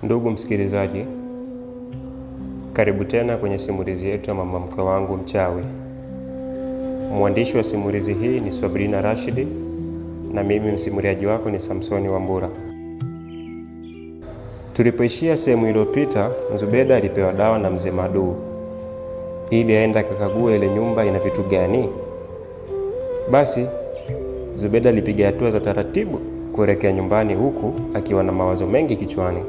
Ndugu msikilizaji, karibu tena kwenye simulizi yetu ya mama mkwe wangu mchawi. Mwandishi wa simulizi hii ni Sabrina Rashidi na mimi msimuliaji wako ni Samsoni Wambura. Tulipoishia sehemu iliyopita, Zubeda alipewa dawa na mzee Madu ili aende akakague ile nyumba ina vitu gani. Basi Zubeda alipiga hatua za taratibu kuelekea nyumbani, huku akiwa na mawazo mengi kichwani,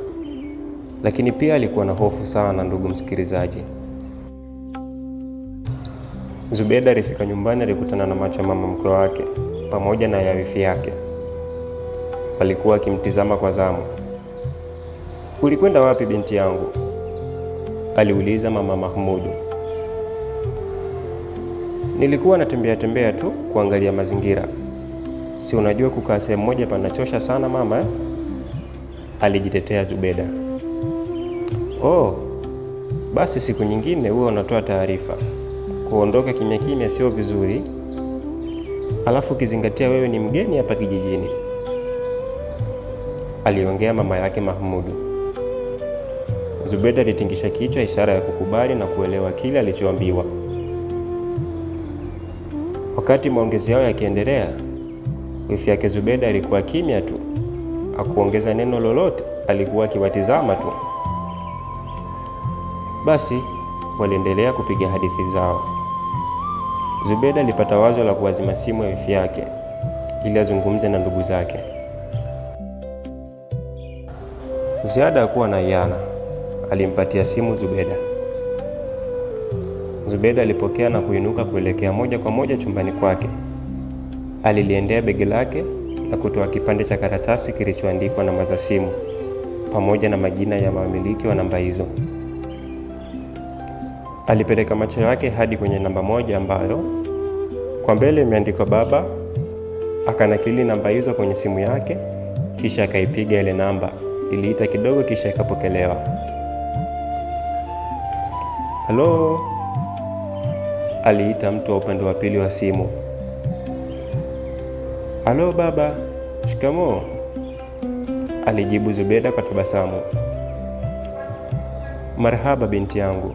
lakini pia alikuwa na hofu sana. Ndugu msikilizaji, Zubeda alifika nyumbani, alikutana na macho ya mama mkwe wake pamoja na ya wifi yake. Walikuwa akimtizama kwa zamu. "Ulikwenda wapi binti yangu?" aliuliza mama Mahmudu. "Nilikuwa natembea tu kuangalia mazingira. Si unajua kukaa sehemu moja panachosha sana mama?" alijitetea Zubeda. "Oh, basi siku nyingine uwe unatoa taarifa. Kuondoka kimya kimya sio vizuri. Alafu kizingatia wewe ni mgeni hapa kijijini," aliongea mama yake Mahmudu. Zubeda alitingisha kichwa, ishara ya kukubali na kuelewa kile alichoambiwa. Wakati maongezi yao yakiendelea, wifi yake Zubeda alikuwa kimya tu, hakuongeza neno lolote, alikuwa akiwatizama tu. Basi waliendelea kupiga hadithi zao. Zubeda alipata wazo la kuwazima simu ya wifi yake ili azungumze na ndugu zake. Ziada ya kuwa na hiana, alimpatia simu Zubeda. Zubeda alipokea na kuinuka kuelekea moja kwa moja chumbani kwake. Aliliendea begi lake na kutoa kipande cha karatasi kilichoandikwa namba za simu pamoja na majina ya wamiliki wa namba hizo. Alipeleka macho yake hadi kwenye namba moja ambayo kwa mbele imeandikwa baba. Akanakili namba hizo kwenye simu yake, kisha akaipiga ile namba. Iliita kidogo, kisha ikapokelewa. "Halo?" aliita mtu wa upande wa pili wa simu. "Halo baba, shikamoo," alijibu Zubeda kwa tabasamu. "Marhaba binti yangu,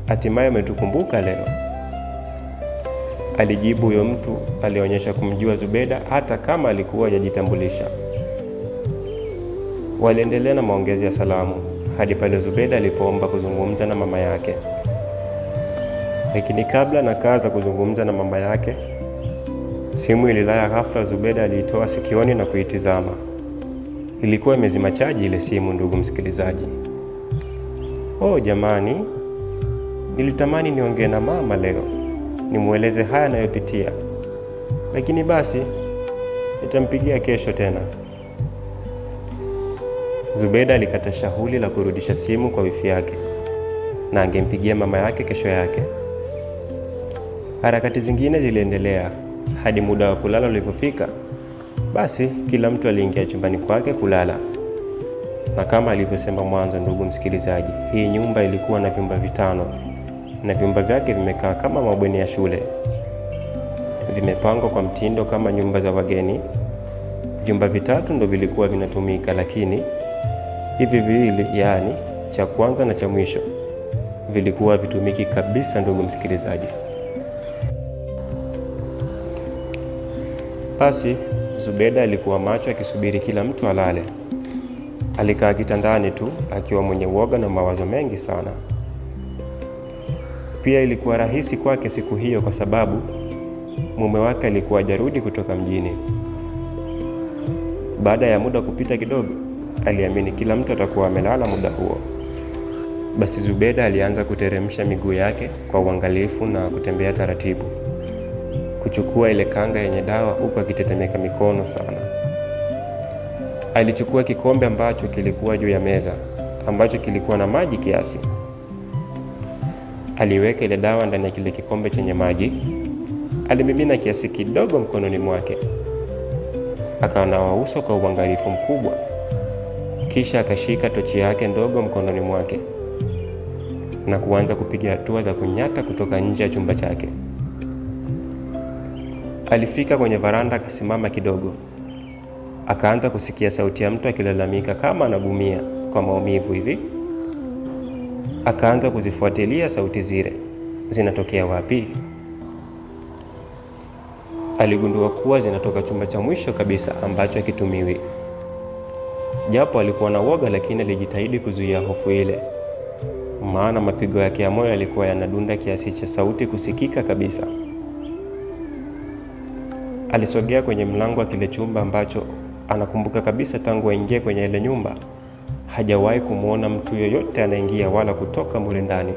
hatimaye umetukumbuka leo," alijibu huyo mtu. Alionyesha kumjua Zubeda hata kama alikuwa hajajitambulisha. Waliendelea na maongezi ya salamu hadi pale Zubeda alipoomba kuzungumza na mama yake. Lakini kabla na kaza kuzungumza na mama yake, simu ililaya ghafla. Zubeda aliitoa sikioni na kuitizama. Ilikuwa imezima chaji ile simu, ndugu msikilizaji. "Oh jamani, nilitamani niongee na mama leo, nimueleze haya nayopitia. Lakini basi, nitampigia kesho tena." Zubeda alikata shauri la kurudisha simu kwa wifi yake na angempigia mama yake kesho yake. Harakati zingine ziliendelea hadi muda wa kulala ulipofika. Basi kila mtu aliingia chumbani kwake kulala. Na kama alivyosema mwanzo, ndugu msikilizaji, hii nyumba ilikuwa na vyumba 5 na vyumba vyake vimekaa kama mabweni ya shule. Vimepangwa kwa mtindo kama nyumba za wageni. Vyumba 3 ndo vilikuwa vinatumika, lakini hivi viwili, yaani cha kwanza na cha mwisho, vilikuwa vitumiki kabisa, ndugu msikilizaji. Basi Zubeda alikuwa macho akisubiri kila mtu alale. Alikaa kitandani tu akiwa mwenye uoga na mawazo mengi sana. Pia ilikuwa rahisi kwake siku hiyo kwa sababu mume wake alikuwa hajarudi kutoka mjini. Baada ya muda kupita kidogo, aliamini kila mtu atakuwa amelala muda huo. Basi Zubeda alianza kuteremsha miguu yake kwa uangalifu na kutembea taratibu, kuchukua ile kanga yenye dawa huku akitetemeka mikono sana. Alichukua kikombe ambacho kilikuwa juu ya meza, ambacho kilikuwa na maji kiasi. Aliweka ile dawa ndani ya kile kikombe chenye maji. Alimimina kiasi kidogo mkononi mwake. Akanawa uso kwa uangalifu mkubwa. Kisha akashika tochi yake ndogo mkononi mwake na kuanza kupiga hatua za kunyata kutoka nje ya chumba chake. Alifika kwenye varanda, akasimama kidogo. Akaanza kusikia sauti ya mtu akilalamika kama anagumia kwa maumivu hivi. Akaanza kuzifuatilia sauti zile, zinatokea wapi? Aligundua kuwa zinatoka chumba cha mwisho kabisa ambacho hakitumiwi. Japo alikuwa na woga, lakini alijitahidi kuzuia hofu ile, maana mapigo yake ya moyo yalikuwa yanadunda kiasi cha sauti kusikika kabisa. Alisogea kwenye mlango wa kile chumba ambacho anakumbuka kabisa tangu aingie kwenye ile nyumba hajawahi kumuona mtu yoyote anaingia wala kutoka mule ndani.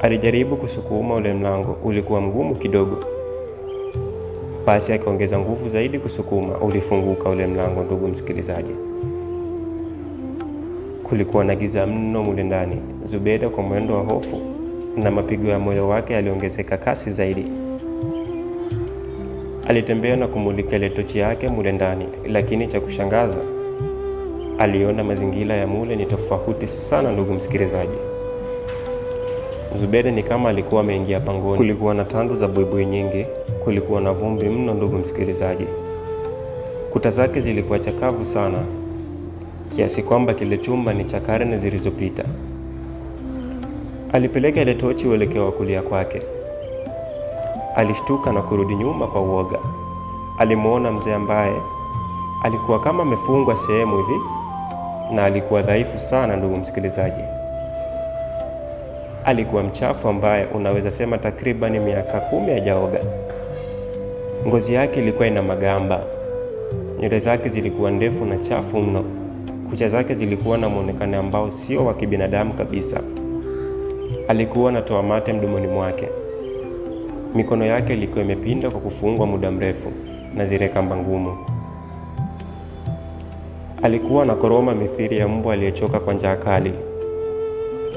Alijaribu kusukuma ule mlango, ulikuwa mgumu kidogo. Basi akaongeza nguvu zaidi kusukuma, ulifunguka ule mlango. Ndugu msikilizaji, kulikuwa na giza mno mule ndani. Zubeda kwa mwendo wa hofu na mapigo ya moyo wake yaliongezeka kasi zaidi. Alitembea na kumulika ile tochi yake mule ndani, lakini cha kushangaza, aliona mazingira ya mule ni tofauti sana. Ndugu msikilizaji, Zubeda ni kama alikuwa ameingia pangoni. Kulikuwa na tandu za buibui nyingi, kulikuwa na vumbi mno. Ndugu msikilizaji, kuta zake zilikuwa chakavu sana kiasi kwamba kile chumba ni cha karne zilizopita. Alipeleka ile tochi uelekeo wa kulia kwake. Alishtuka na kurudi nyuma kwa uoga. Alimuona mzee ambaye alikuwa kama amefungwa sehemu hivi na alikuwa dhaifu sana. Ndugu msikilizaji, alikuwa mchafu ambaye unaweza sema takriban miaka 10 hajaoga. Ngozi yake ilikuwa ina magamba, nywele zake zilikuwa ndefu na chafu mno, kucha zake zilikuwa na muonekano ambao sio wa kibinadamu kabisa. Alikuwa anatoa mate mdomoni mwake. Mikono yake ilikuwa imepinda kwa kufungwa muda mrefu na zile kamba ngumu. Alikuwa na koroma mithili ya mbwa aliyechoka kwa njaa kali.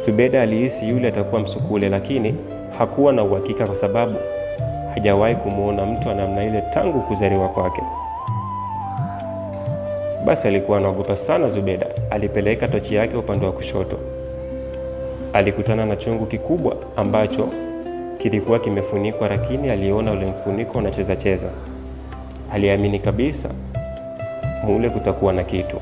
Zubeda alihisi yule atakuwa msukule, lakini hakuwa na uhakika kwa sababu hajawahi kumuona mtu wa namna ile tangu kuzaliwa kwake. Basi alikuwa anaogopa sana Zubeda. Alipeleka tochi yake upande wa kushoto. Alikutana na chungu kikubwa ambacho kilikuwa kimefunikwa, lakini aliona ule mfuniko unacheza cheza. Aliamini kabisa mule kutakuwa na kitu.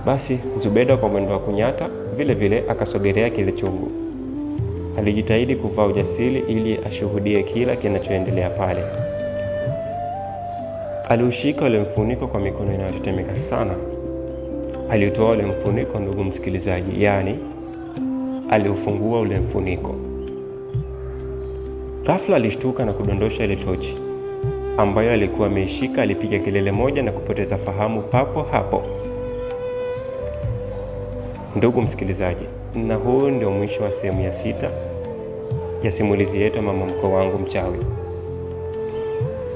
Basi Zubeda kwa mwendo wa kunyata vile vile akasogelea kile chungu. Alijitahidi kuvaa ujasiri ili ashuhudie kila kinachoendelea pale. Aliushika ule mfuniko kwa mikono inayotetemeka sana. Alitoa ule mfuniko, ndugu msikilizaji, yani aliufungua ule mfuniko. Ghafla alishtuka na kudondosha ile tochi ambayo alikuwa ameishika. Alipiga kelele moja na kupoteza fahamu papo hapo. Ndugu msikilizaji, na huu ndio mwisho wa sehemu ya 6 ya simulizi yetu Mama Mkwe Wangu Mchawi.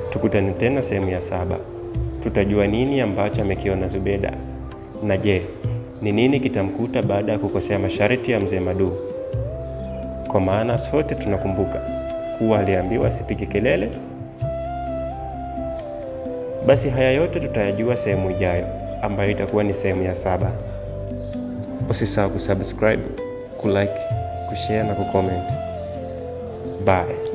Tukutane tena sehemu ya 7. Tutajua nini ambacho amekiona Zubeda, na je, ni nini kitamkuta baada ya kukosea masharti ya mzee Madu? Kwa maana sote tunakumbuka kuwa aliambiwa asipige kelele. Basi haya yote tutayajua sehemu ijayo ambayo itakuwa ni sehemu ya 7. Usisahau kusubscribe, kulike, kushare na kucomment. Bye.